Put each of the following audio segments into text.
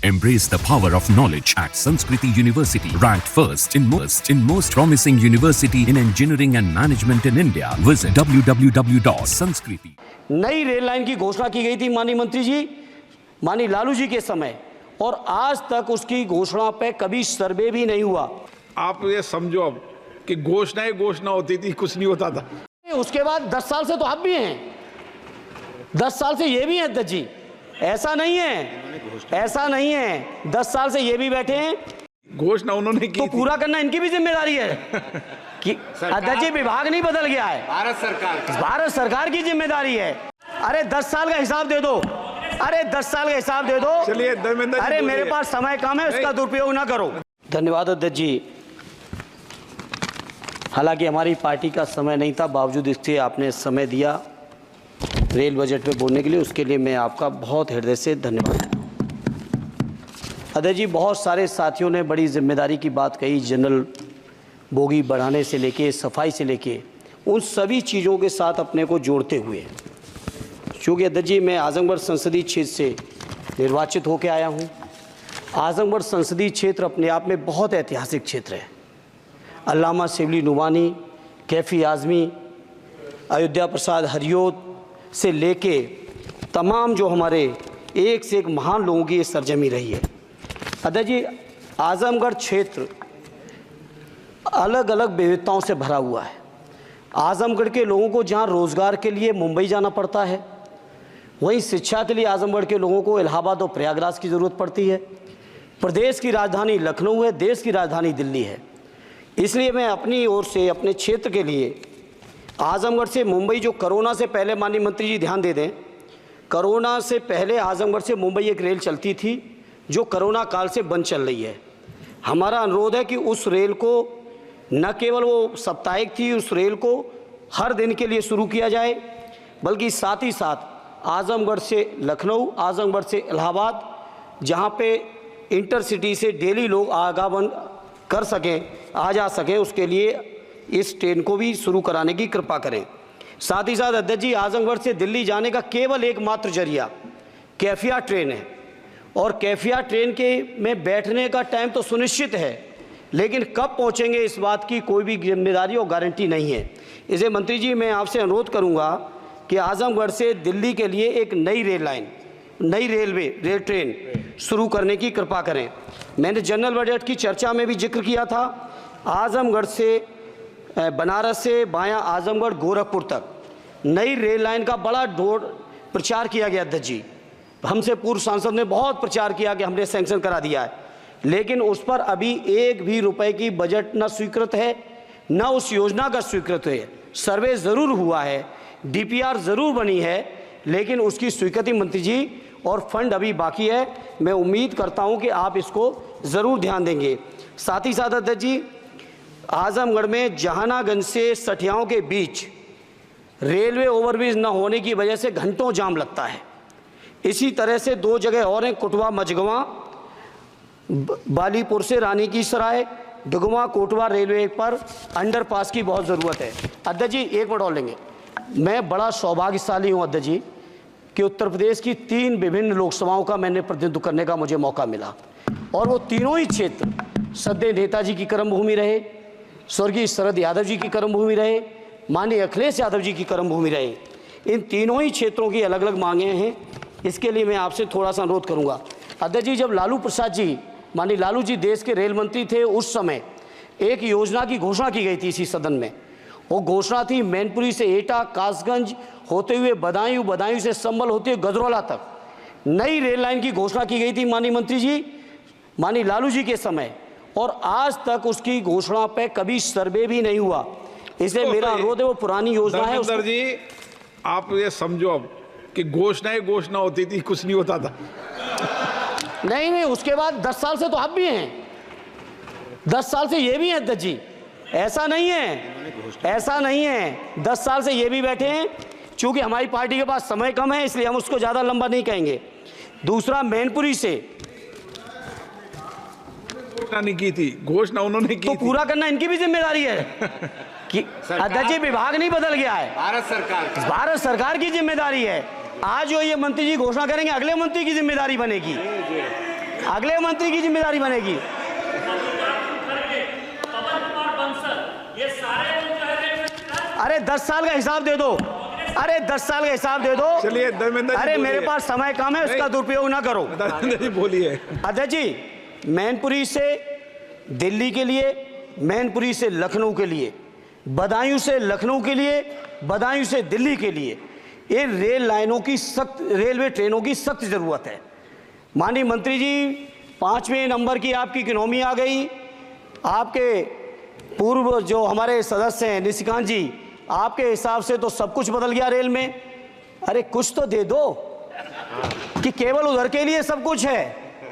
Embrace the power of knowledge at Sanskriti University, ranked first in most promising university in engineering and management in India. Visit www.sanskriti. नई rail line की घोषणा की गई थी माननीय मंत्री जी, माननीय लालू जी के समय, और आज तक उसकी घोषणा पे कभी सर्वे भी नहीं हुआ। आप ये समझो अब कि घोषणा होती थी, कुछ नहीं होता था। उसके बाद 10 साल से तो आप भी हैं, 10 साल से ये भी हैं अध्यक्ष जी, ऐसा नहीं है 10 साल से ये भी बैठे हैं। घोषणा उन्होंने की तो पूरा करना इनकी भी जिम्मेदारी है कि अध्यक्ष जी विभाग नहीं बदल गया है, भारत सरकार की जिम्मेदारी है। अरे 10 साल का हिसाब दे दो, अरे 10 साल का हिसाब दे दो। चलिए धर्मेंद्र जी, अरे मेरे पास समय कम है, उसका दुरुपयोग ना करो। धन्यवाद अध्यक्ष जी। हालांकि हमारी पार्टी का समय नहीं था, बावजूद इसके आपने समय दिया रेल बजट पे बोलने के लिए, उसके लिए मैं आपका बहुत हृदय से धन्यवाद। अध्यक्ष जी, बहुत सारे साथियों ने बड़ी जिम्मेदारी की बात कही, जनरल बोगी बढ़ाने से लेके सफाई से लेके उन सभी चीज़ों के साथ अपने को जोड़ते हुए, क्योंकि अध्यक्ष जी मैं आजमगढ़ संसदीय क्षेत्र से निर्वाचित होकर आया हूँ। आजमगढ़ संसदीय क्षेत्र अपने आप में बहुत ऐतिहासिक क्षेत्र है। अल्लामा शिबली नुमानी, कैफ़ी आज़मी, अयोध्या प्रसाद हरियोत से लेके तमाम जो हमारे एक से एक महान लोगों की ये सरजमी रही है। अध्यक्ष जी, आजमगढ़ क्षेत्र अलग अलग विविधताओं से भरा हुआ है। आजमगढ़ के लोगों को जहाँ रोज़गार के लिए मुंबई जाना पड़ता है, वहीं शिक्षा के लिए आजमगढ़ के लोगों को इलाहाबाद और प्रयागराज की ज़रूरत पड़ती है। प्रदेश की राजधानी लखनऊ है, देश की राजधानी दिल्ली है। इसलिए मैं अपनी ओर से अपने क्षेत्र के लिए आजमगढ़ से मुंबई, जो कोरोना से पहले माननीय मंत्री जी ध्यान दे दें, कोरोना से पहले आजमगढ़ से मुंबई एक रेल चलती थी जो कोरोना काल से बंद चल रही है। हमारा अनुरोध है कि उस रेल को न केवल वो साप्ताहिक थी, उस रेल को हर दिन के लिए शुरू किया जाए, बल्कि साथ ही साथ आजमगढ़ से लखनऊ, आजमगढ़ से इलाहाबाद, जहाँ पे इंटरसिटी से डेली लोग आवागमन कर सकें, आ जा सकें, उसके लिए इस ट्रेन को भी शुरू कराने की कृपा करें। साथ ही साथ अध्यक्ष जी, आजमगढ़ से दिल्ली जाने का केवल एकमात्र जरिया कैफिया ट्रेन है, और कैफिया ट्रेन के में बैठने का टाइम तो सुनिश्चित है, लेकिन कब पहुंचेंगे इस बात की कोई भी जिम्मेदारी और गारंटी नहीं है। इसलिए मंत्री जी मैं आपसे अनुरोध करूंगा कि आजमगढ़ से दिल्ली के लिए एक नई रेल लाइन, नई रेल ट्रेन शुरू करने की कृपा करें। मैंने जनरल बजट की चर्चा में भी जिक्र किया था, आजमगढ़ से बनारस से बायां आजमगढ़ गोरखपुर तक नई रेल लाइन का बड़ा प्रचार किया गया। अध्यक्ष जी, हमसे पूर्व सांसद ने बहुत प्रचार किया कि हमने सैंक्शन करा दिया है, लेकिन उस पर अभी एक भी रुपए की बजट न स्वीकृत है, न उस योजना का स्वीकृत है। सर्वे ज़रूर हुआ है, डीपीआर ज़रूर बनी है, लेकिन उसकी स्वीकृति मंत्री जी और फंड अभी बाकी है। मैं उम्मीद करता हूं कि आप इसको ज़रूर ध्यान देंगे। साथ ही साथ अध्यक्ष जी, आजमगढ़ में जहानागंज से सठियाओं के बीच रेलवे ओवरब्रिज न होने की वजह से घंटों जाम लगता है। इसी तरह से 2 जगह और हैं, कुटवा मझगवां, बालीपुर से रानी की सराय, डुगवा कोटवा रेलवे पर अंडरपास की बहुत ज़रूरत है। अध्यक्ष जी एक मिनट और लेंगे। मैं बड़ा सौभाग्यशाली हूँ अध्यक्ष जी कि उत्तर प्रदेश की 3 विभिन्न लोकसभाओं का मैंने प्रतिनिधित्व करने का मुझे मौका मिला, और वो तीनों ही क्षेत्र सदैव नेताजी की कर्मभूमि रहे, स्वर्गीय शरद यादव जी की कर्मभूमि रहे, माननीय अखिलेश यादव जी की कर्मभूमि रहे। इन तीनों ही क्षेत्रों की अलग अलग मांगें हैं। इसके लिए मैं आपसे थोड़ा सा अनुरोध करूंगा। अध्यक्ष जी, जब लालू प्रसाद जी, माननीय लालू जी देश के रेल मंत्री थे, उस समय एक योजना की घोषणा की गई थी इसी सदन में। वो घोषणा थी मैनपुरी से एटा, कासगंज होते हुए बदायूं, बदायूं से संभल होते हुए गजरौला तक नई रेल लाइन की घोषणा की गई थी माननीय मंत्री जी, माननीय लालू जी के समय, और आज तक उसकी घोषणा पे कभी सर्वे भी नहीं हुआ। इसलिए मेरा अनुरोध है, वो पुरानी योजना है। धर्मेंद्र जी, आप ये समझो अब कि घोषणा होती थी, कुछ नहीं होता था। नहीं, उसके बाद 10 साल से तो आप भी हैं, 10 साल से ये भी हैं अध्यक्ष जी, ऐसा नहीं है 10 साल से ये भी बैठे हैं। चूंकि हमारी पार्टी के पास समय कम है, इसलिए हम उसको ज़्यादा लंबा नहीं कहेंगे। दूसरा, मैनपुरी से घोषणा नहीं की थी, घोषणा उन्होंने की तो थी। पूरा करना इनकी भी जिम्मेदारी है कि अध्यक्ष जी विभाग नहीं बदल गया है, भारत सरकार की जिम्मेदारी है। आज जो ये मंत्री जी घोषणा करेंगे, अगले मंत्री की जिम्मेदारी बनेगी। अगले मंत्री की जिम्मेदारी बनेगी। अरे 10 साल का हिसाब दे दो, अरे 10 साल का हिसाब दे दो। चलिए धर्मेंद्र जी, अरे मेरे पास समय कम है, उसका दुरुपयोग ना करो। धर्मेंद्र जी बोलिए। अध्यक्ष जी, मैनपुरी से दिल्ली के लिए, मैनपुरी से लखनऊ के लिए, बदायूं से लखनऊ के लिए, बदायूं से दिल्ली के लिए इन रेल लाइनों की सख्त, रेलवे ट्रेनों की सख्त ज़रूरत है। माननीय मंत्री जी, 5वें नंबर की आपकी इकोनॉमी आ गई। आपके पूर्व जो हमारे सदस्य हैं निशिकांत जी, आपके हिसाब से तो सब कुछ बदल गया रेल में। अरे कुछ तो दे दो कि केवल उधर के लिए सब कुछ है।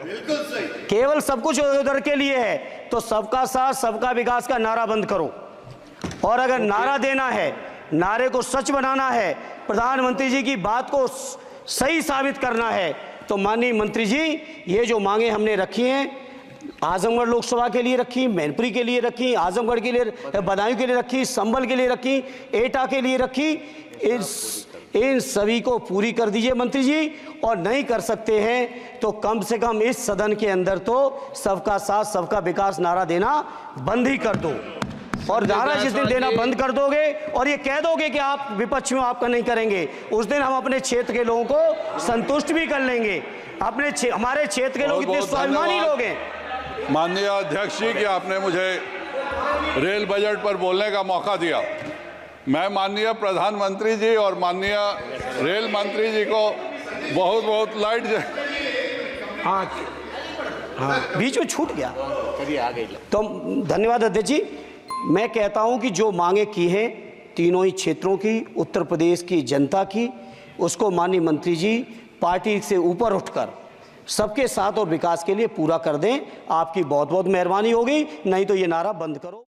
बिल्कुल सही, केवल सब कुछ उधर के लिए है तो सबका साथ सबका विकास का नारा बंद करो। और अगर नारा देना है, नारे को सच बनाना है, प्रधानमंत्री जी की बात को सही साबित करना है, तो माननीय मंत्री जी ये जो मांगे हमने रखी हैं, आजमगढ़ लोकसभा के लिए रखी, मैनपुरी के लिए रखी, आजमगढ़ के लिए, बदायूं के लिए रखी, संभल के लिए रखी, एटा के लिए रखी, इन सभी को पूरी कर दीजिए मंत्री जी। और नहीं कर सकते हैं तो कम से कम इस सदन के अंदर तो सबका साथ सबका विकास नारा देना बंद ही कर दो। और नारा जिस दिन देना बंद कर दोगे और ये कह दोगे कि आप विपक्ष में आपका नहीं करेंगे, उस दिन हम अपने क्षेत्र के लोगों को संतुष्ट भी कर लेंगे। हमारे क्षेत्र के लोग इतने स्वाभिमानी लोग हैं। माननीय अध्यक्ष जी कि आपने मुझे रेल बजट पर बोलने का मौका दिया। मैं माननीय प्रधानमंत्री जी और माननीय रेल मंत्री जी को बहुत बहुत बीच में छूट गया, आ गई। तो धन्यवाद अध्यक्ष जी। मैं कहता हूं कि जो मांगे की हैं तीनों ही क्षेत्रों की, उत्तर प्रदेश की जनता की, उसको माननीय मंत्री जी पार्टी से ऊपर उठकर सबके साथ और विकास के लिए पूरा कर दें। आपकी बहुत बहुत मेहरबानी होगी, नहीं तो ये नारा बंद करो।